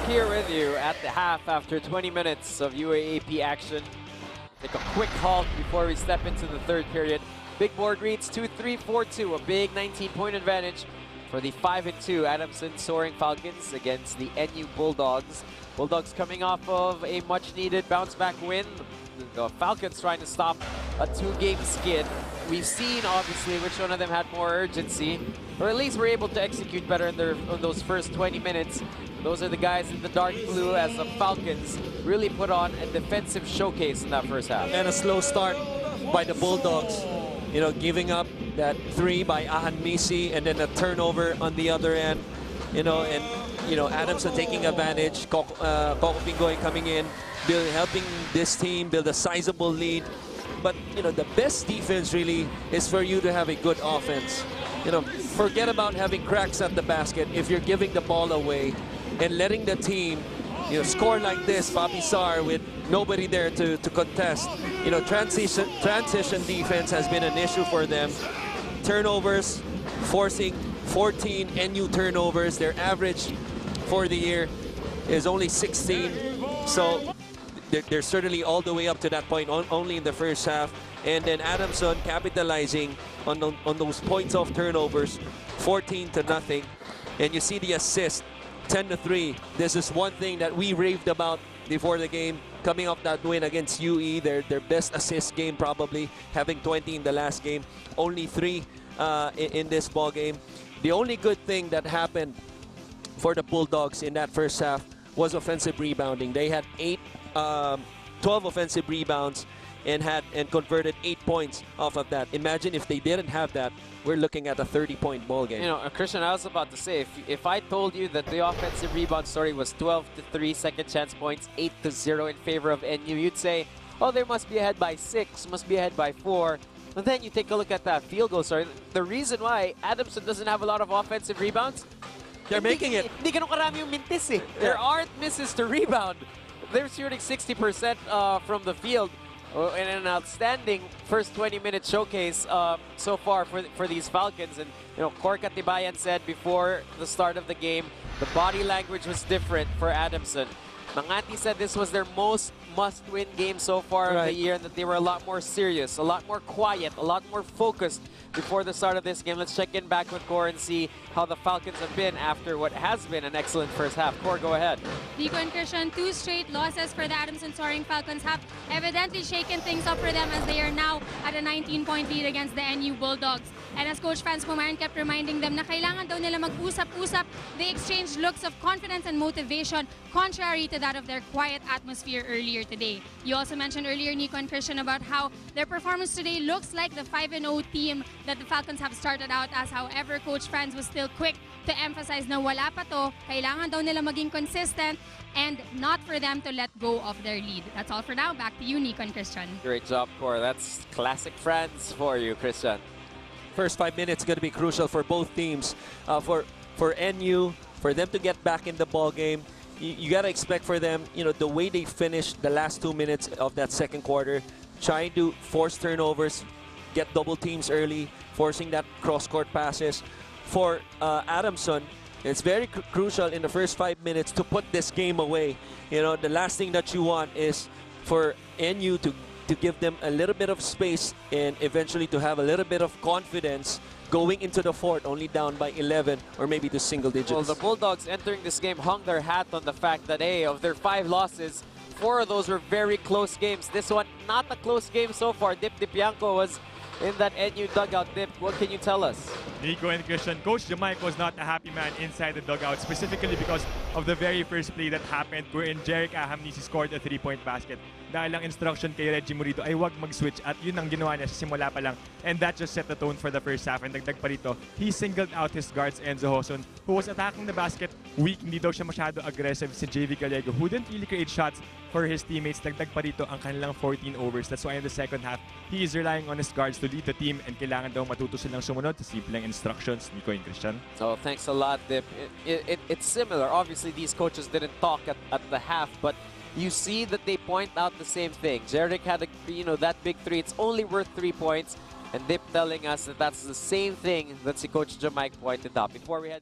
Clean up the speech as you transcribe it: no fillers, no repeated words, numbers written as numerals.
here with you at the half after 20 minutes of UAAP action. Take a quick halt before we step into the third period. Big board reads 2-3, 4-2, a big 19-point advantage for the 5-2 Adamson Soaring Falcons against the NU Bulldogs. Bulldogs coming off of a much-needed bounce-back win. The Falcons trying to stop a two-game skid. We've seen, obviously, which one of them had more urgency, or at least were able to execute better in those first 20 minutes. Those are the guys in the dark blue as the Falcons really put on a defensive showcase in that first half. And a slow start by the Bulldogs. You know, giving up that 3 by Ahan Misi and then a turnover on the other end. You know, and Adamson taking advantage. Coco Pingoy coming in, helping this team build a sizable lead. But the best defense really is for you to have a good offense. Forget about having cracks at the basket if you're giving the ball away and letting the team score like this, Bobby Sar, with nobody there to contest. Transition defense has been an issue for them. Turnovers, forcing 14 NU turnovers. Their average for the year is only 16. So they're certainly all the way up to that point, only in the first half. And then Adamson capitalizing on those points of turnovers, 14-0. And you see the assist, 10-3. This is one thing that we raved about before the game, coming off that win against UE, their best assist game probably, having 20 in the last game, only 3 in this ball game. The only good thing that happened for the Bulldogs in that first half was offensive rebounding. They had 12 offensive rebounds and converted 8 points off of that. Imagine if they didn't have that, we're looking at a 30-point ball game. Christian, I was about to say, if I told you that the offensive rebound story was 12-3 second chance points, 8-0 in favor of NU, you'd say, oh, they must be ahead by 6, must be ahead by 4. But then you take a look at that field goal story. The reason why Adamson doesn't have a lot of offensive rebounds, they're making it. Hindi ganun karami yung mintis eh. There aren't misses to rebound. They're shooting 60% from the field. In an outstanding first 20-minute showcase so far for these Falcons. And Cor Katibayan said before the start of the game, the body language was different for Adamson. Mangati said this was their most must-win game so far of the year, and that they were a lot more serious, a lot more quiet, a lot more focused before the start of this game. Let's check in back with Cor and see how the Falcons have been after what has been an excellent first half. Cor, go ahead. Nikko and Christian, 2 straight losses for the Adamson Soaring Falcons have evidently shaken things up for them as they are now at a 19-point lead against the NU Bulldogs. And as Coach Franz Pumaran kept reminding them na kailangan daw nila mag-usap-usap, they exchanged looks of confidence and motivation contrary to that of their quiet atmosphere earlier today. You also mentioned earlier, Nikko and Christian, about how their performance today looks like the 5-0 team that the Falcons have started out as. However, Coach Franz was still quick to emphasize na wala pa to, kailangan daw nila maging consistent and not for them to let go of their lead. That's all for now. Back to you, Nikko and Christian. Great job, Cor. That's classic Franz for you, Christian. First 5 minutes going to be crucial for both teams. For NU, for them to get back in the ball game, you got to expect for them, the way they finished the last 2 minutes of that second quarter, trying to force turnovers, get double teams early, forcing that cross-court passes. For Adamson, it's very crucial in the first 5 minutes to put this game away. The last thing that you want is for NU to give them a little bit of space and eventually to have a little bit of confidence going into the fourth, only down by 11 or maybe to single digits. Well, the Bulldogs entering this game hung their hat on the fact that, hey, of their 5 losses, 4 of those were very close games. This one, not a close game so far. Dip Dipianco was in that NU dugout. Dip, what can you tell us? Nikko and Christian, Coach Jamaica was not a happy man inside the dugout, specifically because of the very first play that happened wherein Jeric Ahamnisi scored a 3-point basket. Dahil ang instruction kay Reggie Morito ay wag mag-switch at yun ang ginawa niya sa simula pa lang. And that just set the tone for the first half. And dagdag pa rito, he singled out his guards Enzo Hoson, who was attacking the basket weak. Hindi daw siya masyado aggressive si JV Gallego, who didn't really create shots for his teammates. Dagdag pa rito ang kanilang 14 overs. That's why in the second half, he is relying on his guards to lead the team and kailangan daw matuto silang sumunod sa simpleng instructions. Nikko and Christian. So thanks a lot, Dip. It's similar. Obviously, these coaches didn't talk at the half, but you see that they point out the same thing. Jeric had that big 3. It's only worth 3 points. And Dip telling us that that's the same thing that si Coach Jamaica pointed out. Before we head